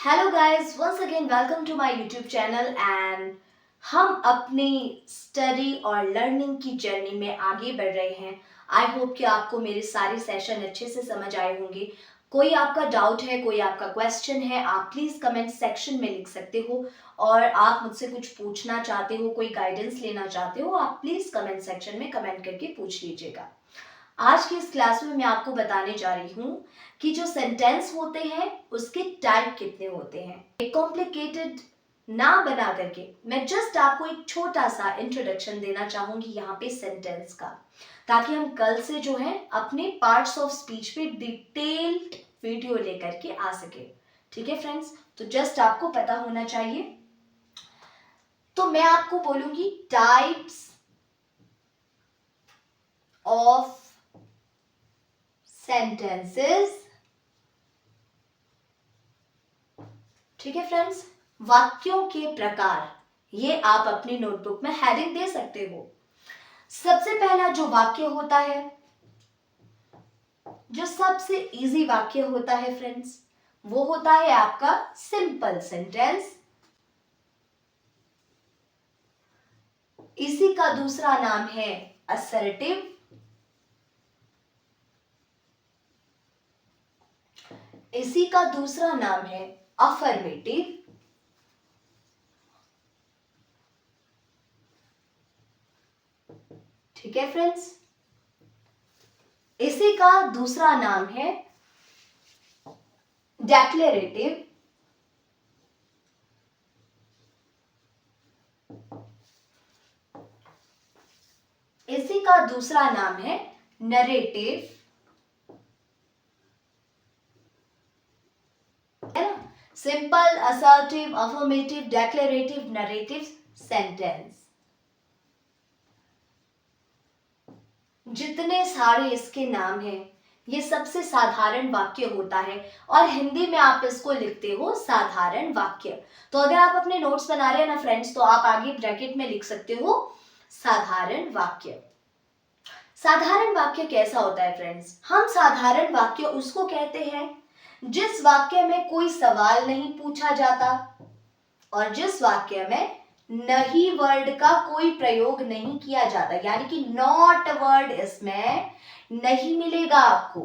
Hello guys, once again welcome to my YouTube channel and हम अपनी study और learning की जर्नी में आगे बढ़ रहे हैं। आई होप कि आपको मेरे सारे सेशन अच्छे से समझ आए होंगे। कोई आपका डाउट है, कोई आपका क्वेश्चन है, आप प्लीज़ कमेंट सेक्शन में लिख सकते हो। और आप मुझसे कुछ पूछना चाहते हो, कोई गाइडेंस लेना चाहते हो, आप प्लीज़ कमेंट सेक्शन में कमेंट करके पूछ लीजिएगा। आज की इस क्लास में मैं आपको बताने जा रही हूँ कि जो सेंटेंस होते हैं उसके टाइप कितने होते हैं। एक कॉम्प्लिकेटेड ना बना करके मैं जस्ट आपको एक छोटा सा इंट्रोडक्शन देना चाहूंगी यहाँ पे सेंटेंस का, ताकि हम कल से जो है अपने पार्ट्स ऑफ स्पीच पे डिटेल्ड वीडियो लेकर के आ सके। ठीक है फ्रेंड्स, तो जस्ट आपको पता होना चाहिए। तो मैं आपको बोलूंगी टाइप्स ऑफ सेंटेंसेस। ठीक है फ्रेंड्स, वाक्यों के प्रकार, ये आप अपनी नोटबुक में हेडिंग दे सकते हो। सबसे पहला जो वाक्य होता है, जो सबसे इजी वाक्य होता है फ्रेंड्स, वो होता है आपका सिंपल सेंटेंस। इसी का दूसरा नाम है असर्टिव। इसी का दूसरा नाम है अफर्मेटिव। ठीक है फ्रेंड्स, इसी का दूसरा नाम है डेक्लेरेटिव। इसी का दूसरा नाम है नरेटिव। है ना, simple, assertive, affirmative, declarative, narrative sentence. जितने सारे इसके नाम हैं, ये सबसे साधारण वाक्य होता है और हिंदी में आप इसको लिखते हो साधारण वाक्य। तो अगर आप अपने नोट्स बना रहे हैं ना फ्रेंड्स, तो आप आगे ब्रैकेट में लिख सकते हो साधारण वाक्य। साधारण वाक्य कैसा होता है फ्रेंड्स? हम साधारण वाक्य उसको कहते हैं जिस वाक्य में कोई सवाल नहीं पूछा जाता और जिस वाक्य में नहीं वर्ड का कोई प्रयोग नहीं किया जाता, यानी कि नॉट वर्ड इसमें नहीं मिलेगा आपको।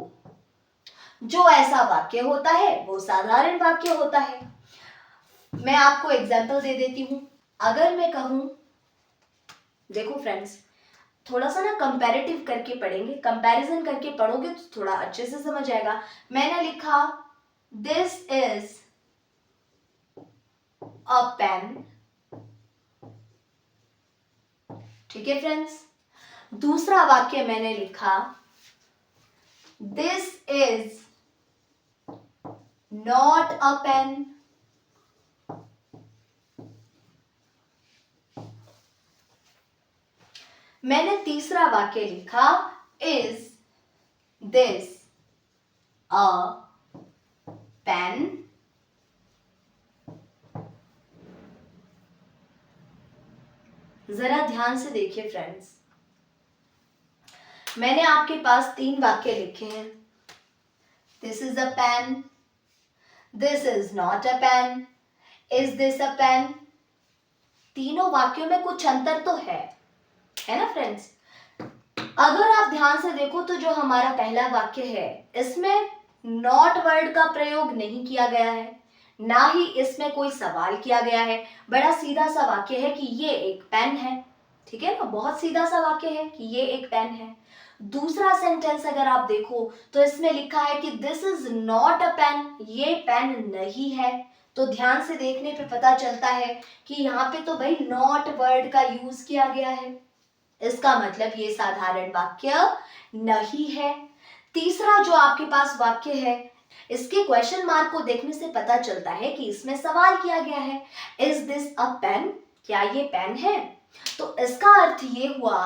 जो ऐसा वाक्य होता है वो साधारण वाक्य होता है। मैं आपको एग्जांपल दे देती हूं। अगर मैं कहूं, देखो फ्रेंड्स, थोड़ा सा ना कंपैरेटिव करके पढ़ेंगे, कंपैरिजन करके पढ़ोगे तो थोड़ा अच्छे से समझ आएगा। मैंने लिखा दिस इज अ पेन। ठीक है फ्रेंड्स, दूसरा वाक्य मैंने लिखा this is not a pen. मैंने तीसरा वाक्य लिखा इज दिस अ पेन। जरा ध्यान से देखिए फ्रेंड्स, मैंने आपके पास 3 वाक्य लिखे हैं। This is a pen, this is not a pen, is this a pen. तीनों वाक्यों में कुछ अंतर तो है ना फ्रेंड्स? अगर आप ध्यान से देखो तो जो हमारा पहला वाक्य है, इसमें नॉट वर्ड का प्रयोग नहीं किया गया है, ना ही इसमें कोई सवाल किया गया है। बड़ा सीधा सा वाक्य है कि ये एक पेन है। ठीक है ना, बहुत सीधा सा वाक्य है कि ये एक पेन है। दूसरा सेंटेंस अगर आप देखो तो इसमें लिखा है कि this is not a pen, ये पेन नहीं है। तो ध्यान से देखने पे पता चलता है कि यहाँ पे तो भाई नॉट वर्ड का यूज किया गया है। इसका मतलब ये साधारण वाक्य नहीं है। तीसरा जो आपके पास वाक्य है, इसके क्वेश्चन मार्क को देखने से पता चलता है कि इसमें सवाल किया गया है, इज दिस अ पेन, क्या ये पेन है? तो इसका अर्थ ये हुआ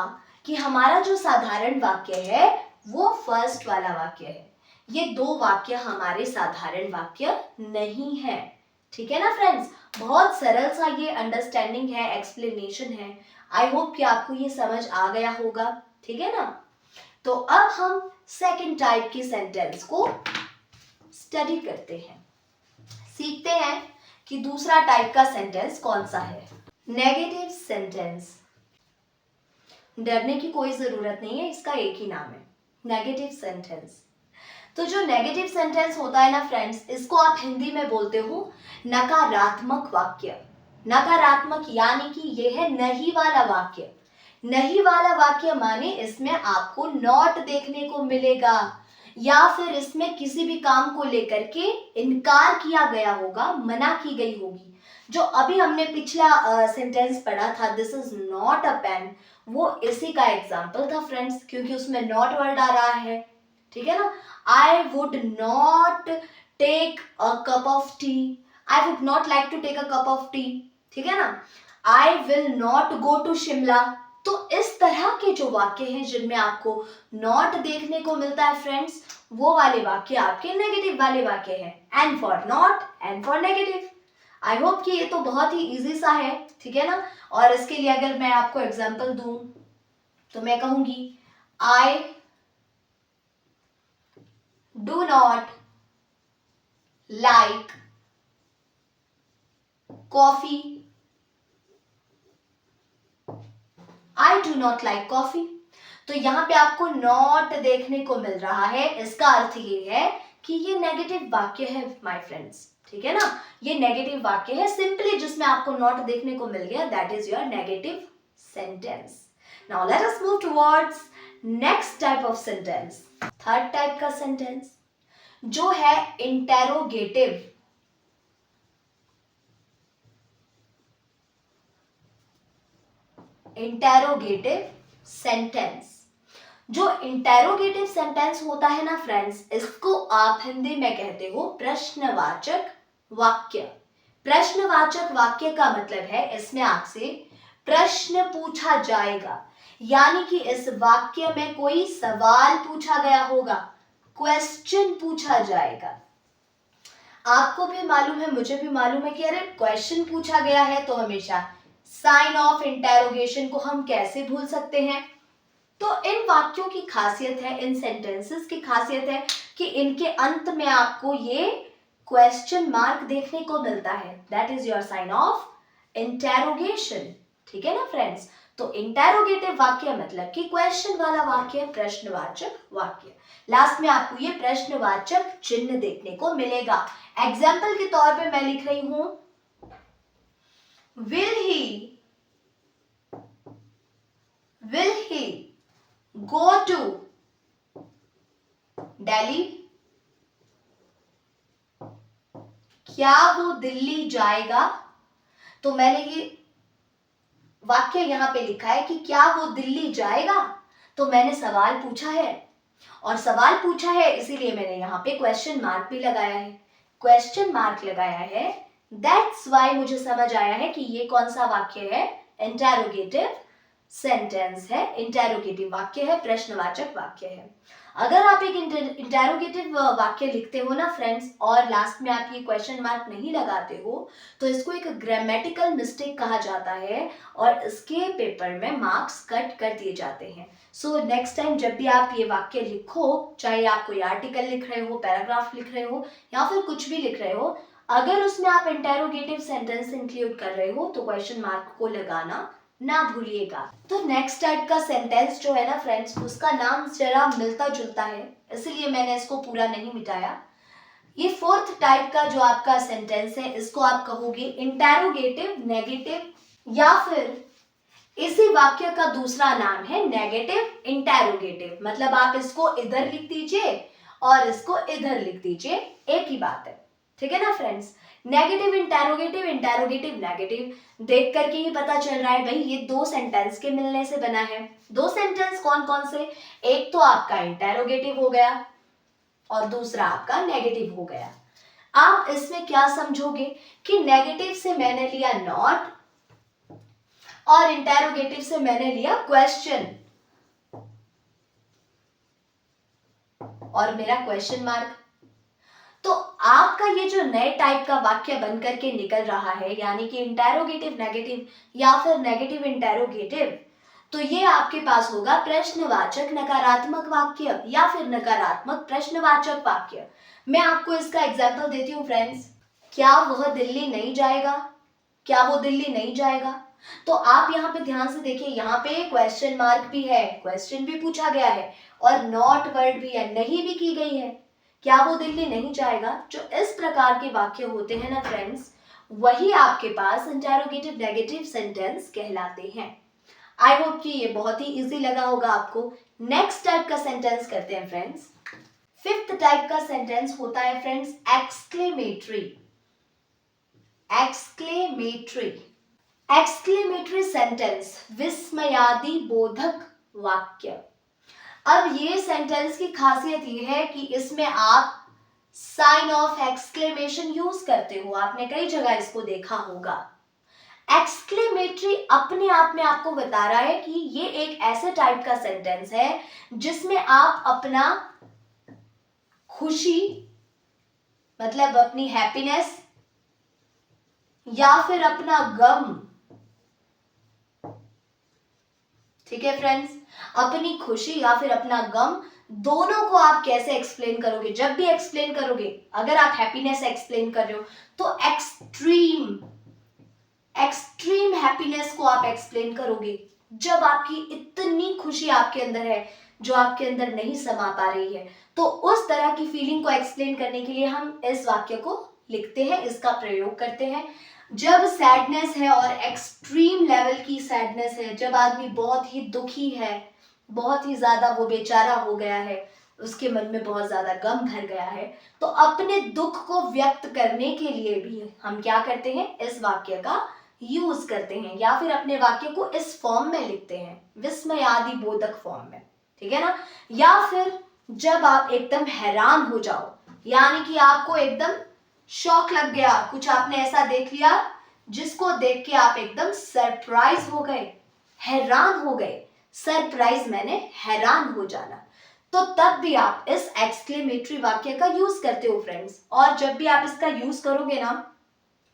कि हमारा जो साधारण वाक्य है वो फर्स्ट वाला वाक्य है। ये 2 वाक्य हमारे साधारण वाक्य नहीं है। ठीक है ना फ्रेंड्स, बहुत सरल सा ये अंडरस्टैंडिंग है, एक्सप्लेनेशन है। आई होप कि आपको ये समझ आ गया होगा। ठीक है ना, तो अब हम सेकंड टाइप की सेंटेंस को स्टडी करते हैं। सीखते हैं कि दूसरा टाइप का सेंटेंस कौन सा है। Negative sentence. डरने की कोई जरूरत नहीं है, इसका एक ही नाम है, नेगेटिव सेंटेंस। तो जो नेगेटिव सेंटेंस होता है ना फ्रेंड्स, इसको आप हिंदी में बोलते हो नकारात्मक वाक्य। नकारात्मक यानी कि यह है नहीं वाला वाक्य। नहीं वाला वाक्य माने इसमें आपको नॉट देखने को मिलेगा, या फिर इसमें किसी भी काम को लेकर के इनकार किया गया होगा, मना की गई होगी। जो अभी हमने पिछला सेंटेंस पढ़ा था, this is not a pen, वो इसी का एग्जाम्पल था फ्रेंड्स, क्योंकि उसमें नॉट वर्ड आ रहा है, ठीक है ना। I would not take a cup of tea, I would not like to take a cup of tea, ठीक है ना। I will not go to Shimla. तो इस तरह के जो वाक्य हैं जिनमें आपको नॉट देखने को मिलता है फ्रेंड्स, वो वाले वाक्य आपके नेगेटिव वाले वाक्य हैं। And for not, and for negative. I hope कि ये तो बहुत ही इजी सा है, ठीक है ना। और इसके लिए अगर मैं आपको एग्जांपल दूं तो मैं कहूंगी I do not like coffee. I do not like coffee. तो यहाँ पे आपको नॉट देखने को मिल रहा है, इसका अर्थ ये है कि ये नेगेटिव वाक्य है माय फ्रेंड्स, ठीक है ना। ये नेगेटिव वाक्य है सिंपली, जिसमें आपको नॉट देखने को मिल गया, that is your negative sentence. Now let us move towards next type of sentence. Third type का सेंटेंस जो है इंटेरोगेटिव। Interrogative sentence. जो इंटेरोगेटिव सेंटेंस होता है ना फ्रेंड्स, इसको आप हिंदी में कहते हो प्रश्नवाचक वाक्य। प्रश्नवाचक वाक्य का मतलब है इसमें आपसे प्रश्न पूछा जाएगा, यानी कि इस वाक्य में कोई सवाल पूछा गया होगा, क्वेश्चन पूछा जाएगा। आपको भी मालूम है, मुझे भी मालूम है कि अरे क्वेश्चन पूछा गया है तो हमेशा साइन ऑफ इंटेरोगेशन को हम कैसे भूल सकते हैं। तो इन वाक्यों की खासियत है, इन सेंटेंसेस की खासियत है कि इनके अंत में आपको ये क्वेश्चन मार्क देखने को मिलता है, that is your sign of interrogation, ठीक है ना फ्रेंड्स। तो इंटेरोगेटिव वाक्य मतलब कि क्वेश्चन वाला वाक्य, प्रश्नवाचक वाक्य। लास्ट में आपको ये प्रश्नवाचक चिन्ह देखने को मिलेगा। एग्जाम्पल के तौर पे मैं लिख रही हूं will he go to Delhi? क्या वो दिल्ली जाएगा? तो मैंने ये वाक्य यहां पे लिखा है कि क्या वो दिल्ली जाएगा, तो मैंने सवाल पूछा है, और सवाल पूछा है इसीलिए मैंने यहाँ पे क्वेश्चन मार्क भी लगाया है। क्वेश्चन मार्क लगाया है, दैट्स वाई मुझे समझ आया है कि ये कौन सा वाक्य है, इंटेरोगेटिव सेंटेंस है, इंटेरोगेटिव वाक्य है, प्रश्नवाचक वाक्य है। अगर आप एक इंटेरोगेटिव वाक्य लिखते हो ना फ्रेंड्स, और लास्ट में आप ये क्वेश्चन मार्क नहीं लगाते हो, तो इसको एक ग्रामेटिकल मिस्टेक कहा जाता है, और इसके पेपर में मार्क्स कट कर दिए जाते हैं। सो नेक्स्ट टाइम जब भी आप ये वाक्य लिखो, चाहे आप कोई आर्टिकल लिख रहे हो, पैराग्राफ लिख रहे हो, या फिर कुछ भी लिख रहे हो, अगर उसमें आप इंटेरोगेटिव सेंटेंस इंक्लूड कर रहे हो तो क्वेश्चन मार्क को लगाना ना भूलिएगा। तो नेक्स्ट टाइप का सेंटेंस जो है ना फ्रेंड्स, उसका नाम जरा मिलता जुलता है, इसलिए मैंने इसको पूरा नहीं मिटाया। ये फोर्थ टाइप का जो आपका सेंटेंस है, इसको आप कहोगे इंटेरोगेटिव नेगेटिव, या फिर इसी वाक्य का दूसरा नाम है नेगेटिव इंटेरोगेटिव। मतलब आप इसको इधर लिख दीजिए और इसको इधर लिख दीजिए, एक ही बात है, ठीक है ना friends. Negative interrogative, interrogative negative, देख करके ही पता चल रहा है भाई ये दो सेंटेंस के मिलने से बना है। दो सेंटेंस कौन कौन से, एक तो आपका इंटेरोगेटिव हो गया और दूसरा आपका नेगेटिव हो गया। आप इसमें क्या समझोगे कि नेगेटिव से मैंने लिया नॉट और इंटेरोगेटिव से मैंने लिया क्वेश्चन, और मेरा क्वेश्चन मार्क। तो आपका ये जो नए टाइप का वाक्य बनकर के निकल रहा है, यानी कि इंटेरोगेटिव नेगेटिव या फिर नेगेटिव इंटेरोगेटिव, तो ये आपके पास होगा प्रश्नवाचक नकारात्मक वाक्य या फिर नकारात्मक प्रश्नवाचक वाक्य। मैं आपको इसका एग्जाम्पल देती हूँ फ्रेंड्स। क्या वह दिल्ली नहीं जाएगा, क्या वो दिल्ली नहीं जाएगा। तो आप यहाँ पे ध्यान से देखिए, यहाँ पे क्वेश्चन मार्क भी है, क्वेश्चन भी पूछा गया है और नॉट वर्ड भी है, नहीं भी की गई है, क्या वो दिल्ली नहीं जाएगा। जो इस प्रकार के वाक्य होते हैं ना फ्रेंड्स, वही आपके पास इंटेरोगेटिव नेगेटिव सेंटेंस कहलाते हैं। आई होप कि ये बहुत ही इजी लगा होगा आपको। नेक्स्ट टाइप का सेंटेंस करते हैं फ्रेंड्स। फिफ्थ टाइप का सेंटेंस होता है friends exclamatory. Exclamatory, exclamatory sentence, विस्मयादि बोधक वाक्य। अब ये सेंटेंस की खासियत ये है कि इसमें आप साइन ऑफ एक्सक्लेमेशन यूज करते हो, आपने कई जगह इसको देखा होगा। एक्सक्लेमेटरी अपने आप में आपको बता रहा है कि ये एक ऐसे टाइप का सेंटेंस है जिसमें आप अपना खुशी, मतलब अपनी हैप्पीनेस, या फिर अपना गम, ठीक है फ्रेंड्स, अपनी खुशी या फिर अपना गम, दोनों को आप कैसे एक्सप्लेन करोगे। जब भी एक्सप्लेन करोगे, अगर आप हैप्पीनेस एक्सप्लेन कर रहे हो तो एक्सट्रीम हैप्पीनेस को आप एक्सप्लेन करोगे। जब आपकी इतनी खुशी आपके अंदर है जो आपके अंदर नहीं समा पा रही है, तो उस तरह की फीलिंग को एक्सप्लेन करने के लिए हम इस वाक्य को लिखते हैं, इसका प्रयोग करते हैं। जब सैडनेस है और एक्सट्रीम लेवल की सैडनेस है, जब आदमी बहुत ही दुखी है, बहुत ही ज्यादा वो बेचारा हो गया है, उसके मन में बहुत ज्यादा गम भर गया है, तो अपने दुख को व्यक्त करने के लिए भी हम क्या करते हैं, इस वाक्य का यूज करते हैं, या फिर अपने वाक्य को इस फॉर्म में लिखते हैं, विस्मयादि बोधक फॉर्म में, ठीक है ना। या फिर जब आप एकदम हैरान हो जाओ, यानी कि आपको एकदम शॉक लग गया, कुछ आपने ऐसा देख लिया जिसको देख के आप एकदम सरप्राइज हो गए, हैरान हो गए। सरप्राइज मैंने हैरान हो जाना, तो तब भी आप इस एक्सक्लेमेटरी वाक्य का यूज करते हो फ्रेंड्स। और जब भी आप इसका यूज करोगे ना,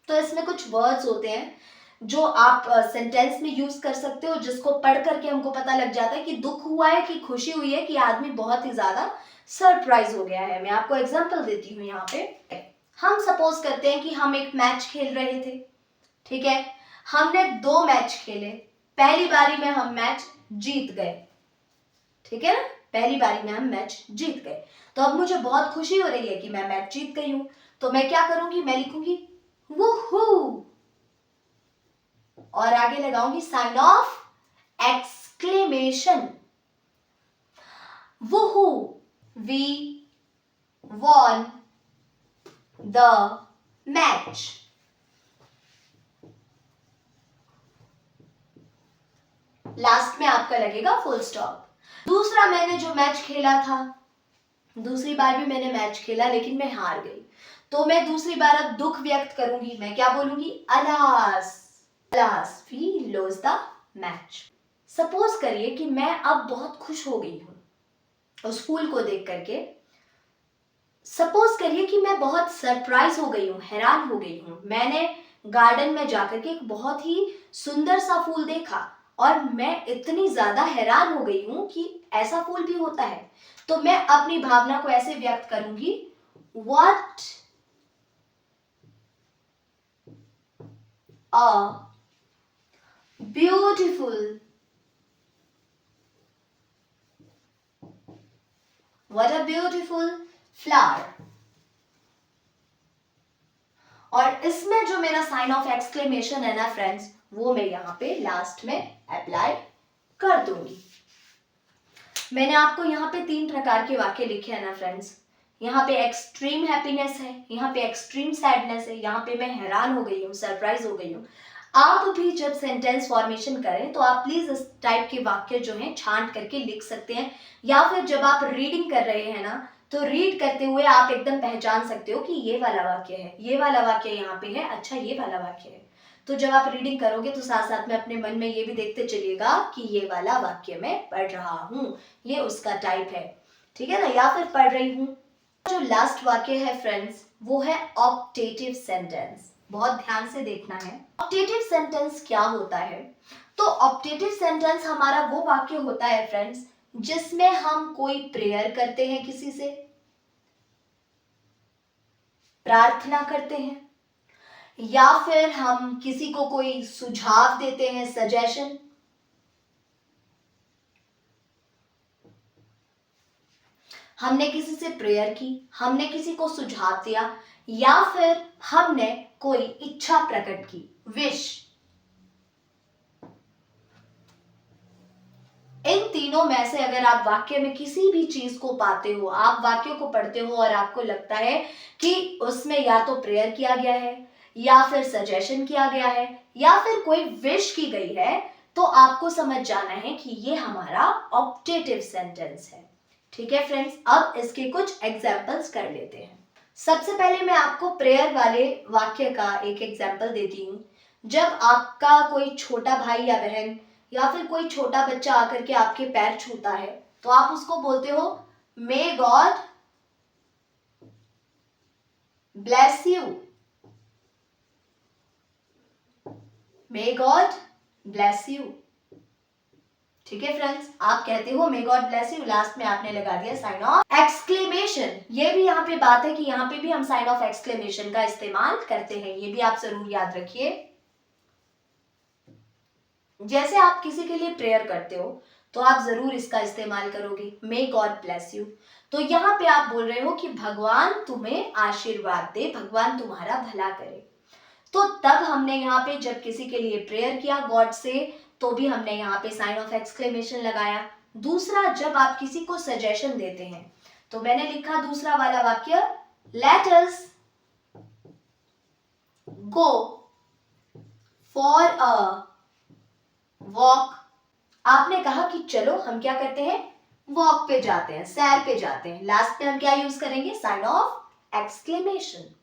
तो इसमें कुछ वर्ड्स होते हैं जो आप सेंटेंस में यूज कर सकते हो, जिसको पढ़ करके हमको पता लग जाता है कि दुख हुआ है, कि खुशी हुई है, कि आदमी बहुत ही ज्यादा सरप्राइज हो गया है। मैं आपको एग्जांपल देती हूँ यहाँ पे। हम सपोज करते हैं कि हम एक मैच खेल रहे थे, ठीक है, हमने 2 मैच खेले, पहली बारी में हम मैच जीत गए, ठीक है ना, पहली बारी में हम मैच जीत गए। तो अब मुझे बहुत खुशी हो रही है कि मैं मैच जीत गई हूं, तो मैं क्या करूंगी, मैं लिखूंगी वूहू, और आगे लगाऊंगी sign of exclamation, woohoo, we won the match. Last में आपका लगेगा फुल स्टॉप। दूसरा, मैंने जो मैच खेला था, दूसरी बार भी मैंने मैच खेला लेकिन मैं हार गई, तो मैं दूसरी बार अब दुख व्यक्त करूंगी, मैं क्या बोलूंगी, alas, alas we lost the match. Suppose करिए कि मैं अब बहुत खुश हो गई हूं उस फूल को देख करके। सपोज करिए कि मैं बहुत सरप्राइज हो गई हूं, हैरान हो गई हूं, मैंने गार्डन में जाकर के एक बहुत ही सुंदर सा फूल देखा और मैं इतनी ज्यादा हैरान हो गई हूं कि ऐसा फूल भी होता है। तो मैं अपनी भावना को ऐसे व्यक्त करूंगी, what a beautiful, what a beautiful flower. और इसमें जो मेरा साइन ऑफ एक्सक्लेमेशन है ना फ्रेंड्स, वो मैं यहाँ पे लास्ट में अप्लाई कर दूंगी। मैंने आपको यहाँ पे 3 प्रकार के वाक्य लिखे हैं ना फ्रेंड्स। यहाँ पे एक्सट्रीम हैप्पीनेस है, यहाँ पे एक्सट्रीम सैडनेस है, यहाँ पे मैं हैरान हो गई हूँ, सरप्राइज हो गई हूँ। आप भी जब सेंटेंस फॉर्मेशन करें तो आप प्लीज इस टाइप के वाक्य जो हैं छांट करके लिख सकते हैं, या फिर जब आप रीडिंग कर रहे हैं ना, तो रीड करते हुए आप एकदम पहचान सकते हो कि ये वाला वाक्य है, ये वाला वाक्य यहाँ पे है, अच्छा ये वाला वाक्य है। तो जब आप रीडिंग करोगे तो साथ साथ में अपने मन में ये भी देखते चलिएगा कि ये वाला वाक्य मैं पढ़ रहा हूँ, ये उसका टाइप है, ठीक है ना, या फिर पढ़ रही हूँ। जो लास्ट वाक्य है फ्रेंड्स, वो है ऑप्टेटिव सेंटेंस। बहुत ध्यान से देखना है, ऑप्टेटिव सेंटेंस क्या होता है। तो ऑप्टेटिव सेंटेंस हमारा वो वाक्य होता है फ्रेंड्स जिसमें हम कोई प्रेयर करते हैं, किसी से प्रार्थना करते हैं, या फिर हम किसी को कोई सुझाव देते हैं, सजेशन। हमने किसी से प्रेयर की, हमने किसी को सुझाव दिया, या फिर हमने कोई इच्छा प्रकट की, विश। इन तीनों में से अगर आप वाक्य में किसी भी चीज को पाते हो, आप वाक्य को पढ़ते हो और आपको लगता है कि उसमें या तो प्रेयर किया गया है, या फिर सजेशन किया गया है, या फिर कोई विश की गई है, तो आपको समझ जाना है कि ये हमारा ऑप्टेटिव सेंटेंस है। ठीक है फ्रेंड्स, अब इसके कुछ एग्जाम्पल्स कर लेते हैं। सबसे पहले मैं आपको प्रेयर वाले वाक्य का एक एग्जाम्पल देती हूँ। जब आपका कोई छोटा भाई या बहन या फिर कोई छोटा बच्चा आकर के आपके पैर छूता है, तो आप उसको बोलते हो may God bless you, may God bless you. ठीक है फ्रेंड्स, आप कहते हो may God bless you, last में आपने लगा दिया साइन ऑफ एक्सक्लेमेशन। ये भी यहाँ पे बात है कि यहाँ पे भी हम साइन ऑफ एक्सक्लेमेशन का इस्तेमाल करते हैं, ये भी आप जरूर याद रखिए। जैसे आप किसी के लिए प्रेयर करते हो तो आप जरूर इसका इस्तेमाल करोगे, मे गॉड ब्लेस यू। तो यहाँ पे आप बोल रहे हो कि भगवान तुम्हें आशीर्वाद दे, भगवान तुम्हारा भला करे। तो तब हमने यहाँ पे जब किसी के लिए प्रेयर किया गॉड से, तो भी हमने यहाँ पे साइन ऑफ एक्सक्लेमेशन लगाया। दूसरा, जब आप किसी को सजेशन देते हैं, तो मैंने लिखा दूसरा वाला वाक्य, let us go for a walk. आपने कहा कि चलो हम क्या करते हैं, वॉक पे जाते हैं, सैर पे जाते हैं। लास्ट में हम क्या यूज करेंगे, साइन ऑफ एक्सक्लेमेशन।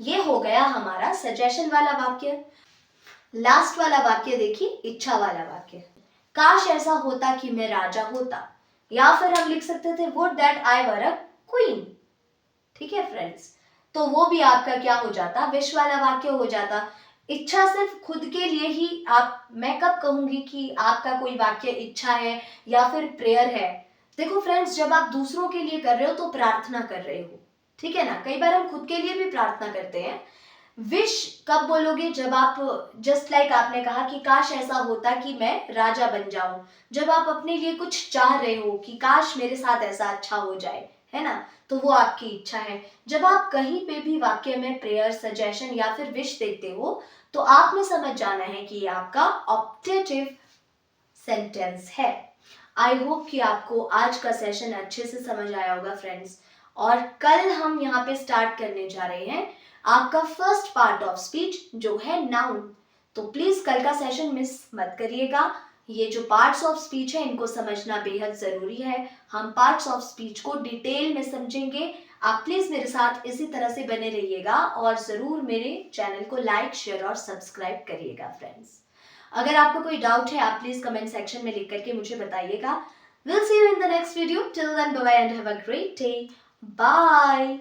ये हो गया हमारा सजेशन वाला वाक्य। लास्ट वाला वाक्य देखिए, इच्छा वाला वाक्य, काश ऐसा होता कि मैं राजा होता, या फिर हम लिख सकते थे would that I were a queen. ठीक है फ्रेंड्स, तो वो भी आपका क्या हो जाता, विश वाला वाक्य हो जाता। इच्छा सिर्फ खुद के लिए ही आप, मैं कब कहूंगी कि आपका कोई वाक्य इच्छा है या फिर प्रेयर है। देखो फ्रेंड्स, जब आप दूसरों के लिए कर रहे हो तो प्रार्थना कर रहे हो, ठीक है ना। कई बार हम खुद के लिए भी प्रार्थना करते हैं। विश कब बोलोगे, जब आप, जस्ट लाइक आपने कहा कि काश ऐसा होता कि मैं राजा बन जाऊं, जब आप अपने लिए कुछ चाह रहे हो कि काश मेरे साथ ऐसा अच्छा हो जाए, है ना, तो वो आपकी इच्छा है। जब आप कहीं पे भी वाक्य में प्रेयर, सजेशन या फिर विश देखते हो, तो आपने समझ जाना है कि ये आपका ऑप्टेटिव सेंटेंस है। आई होप कि आपको आज का सेशन अच्छे से समझ आया होगा फ्रेंड्स, और कल हम यहाँ पे स्टार्ट करने जा रहे हैं आपका फर्स्ट पार्ट ऑफ स्पीच, जो है नाउन। तो प्लीज कल का सेशन मिस मत करिएगा। ये जो पार्ट्स ऑफ स्पीच है, इनको समझना बेहद जरूरी है। हम पार्ट्स ऑफ स्पीच को डिटेल में समझेंगे। आप प्लीज मेरे साथ इसी तरह से बने रहिएगा और जरूर मेरे चैनल को लाइक, शेयर और सब्सक्राइब करिएगा फ्रेंड्स। अगर आपको कोई डाउट है, आप प्लीज कमेंट सेक्शन में लिख करके मुझे बताइएगा। Will see you in the next video. Till then, bye bye and have a great day. Bye.